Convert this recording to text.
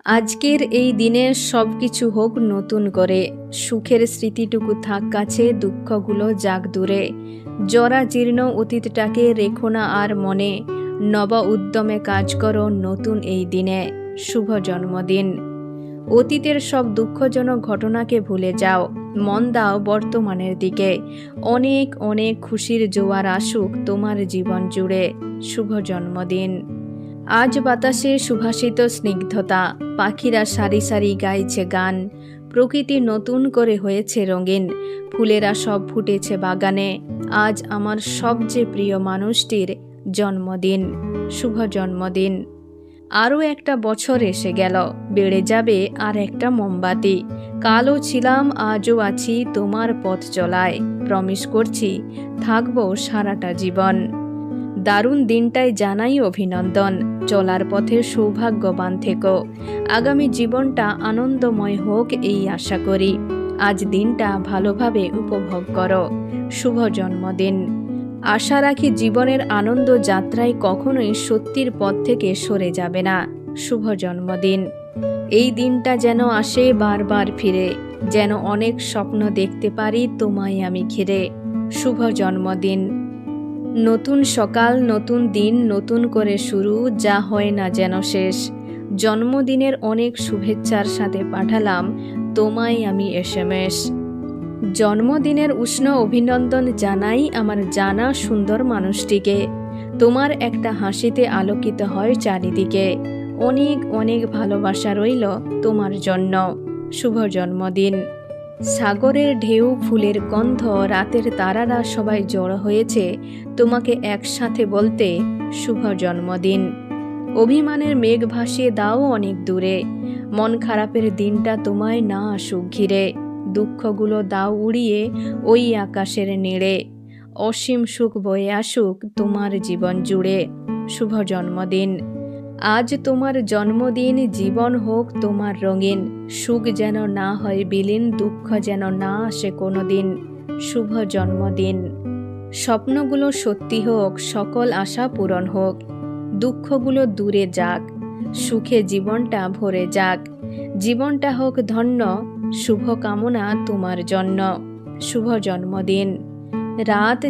আজকের এই দিনে সবকিছু হোক নতুন করে, সুখের স্মৃতিটুকু থাক কাছে, দুঃখগুলো যাক দূরে। জরাজীর্ণ অতীতটাকে রেখো না আর মনে, নব উদ্যমে কাজ করো নতুন এই দিনে। শুভ জন্মদিন। অতীতের সব দুঃখজনক ঘটনাকে ভুলে যাও, মন দাও বর্তমানের দিকে। অনেক অনেক খুশির জোয়ার আসুক তোমার জীবন জুড়ে। শুভ জন্মদিন। আজ বাতাসে সুভাষিত স্নিগ্ধতা, পাখিরা সারি সারি গাইছে গান, প্রকৃতি নতুন করে হয়েছে রঙিন, ফুলেরা সব ফুটেছে বাগানে। আজ আমার সবচেয়ে প্রিয় মানুষটির জন্মদিন। শুভ জন্মদিন। আরও একটা বছর এসে গেল, বেড়ে যাবে আর একটা মোমবাতি। কালও ছিলাম আজও আছি তোমার পথ চলায়, প্রমিস করছি থাকবো সারাটা জীবন। দারুণ দিনটায় জানাই অভিনন্দন, চলার পথে সৌভাগ্যবান থেকো। আগামী জীবনটা আনন্দময় হোক এই আশা করি। আজ দিনটা ভালোভাবে উপভোগ করো। শুভ জন্মদিন। আশা রাখি জীবনের আনন্দ যাত্রায় কখনোই সত্যির পথ থেকে সরে যাবে না। শুভ জন্মদিন। এই দিনটা যেন আসে বারবার ফিরে, যেন অনেক স্বপ্ন দেখতে পারি তোমায় আমি ঘিরে। শুভ জন্মদিন। নতুন সকাল, নতুন দিন, নতুন করে শুরু, যা হয় না যেন শেষ। জন্মদিনের অনেক শুভেচ্ছার সাথে পাঠালাম তোমায় আমি SMS। জন্মদিনের উষ্ণ অভিনন্দন জানাই আমার জানা সুন্দর মানুষটিকে। তোমার একটা হাসিতে আলোকিত হয় চারিদিকে। অনেক অনেক ভালোবাসা রইল তোমার জন্য। শুভ জন্মদিন। সাগরের ঢেউ, ফুলের গন্ধ, রাতের তারারা সবাই জড়ো হয়েছে তোমাকে একসাথে বলতে শুভ জন্মদিন। অভিমানের মেঘ ভাসিয়ে দাও অনেক দূরে, মন খারাপের দিনটা তোমায় না আসুক ঘিরে। দুঃখগুলো দাও উড়িয়ে ওই আকাশের নীড়ে, অসীম সুখ বয়ে আসুক তোমার জীবন জুড়ে। শুভ জন্মদিন। আজ তোমার জন্মদিন, জীবন হোক তোমার রঙিন, সুখ যেন না হয় বিলীন, দুঃখ যেন না আসে কোনো দিন। শুভ জন্মদিন। স্বপ্নগুলো সত্যি হোক, সকল আশা পূরণ হোক, দুঃখগুলো দূরে যাক, সুখে জীবনটা ভরে যাক। জীবনটা হোক ধন্য, শুভ কামনা তোমার জন্য। শুভ জন্মদিন। রাত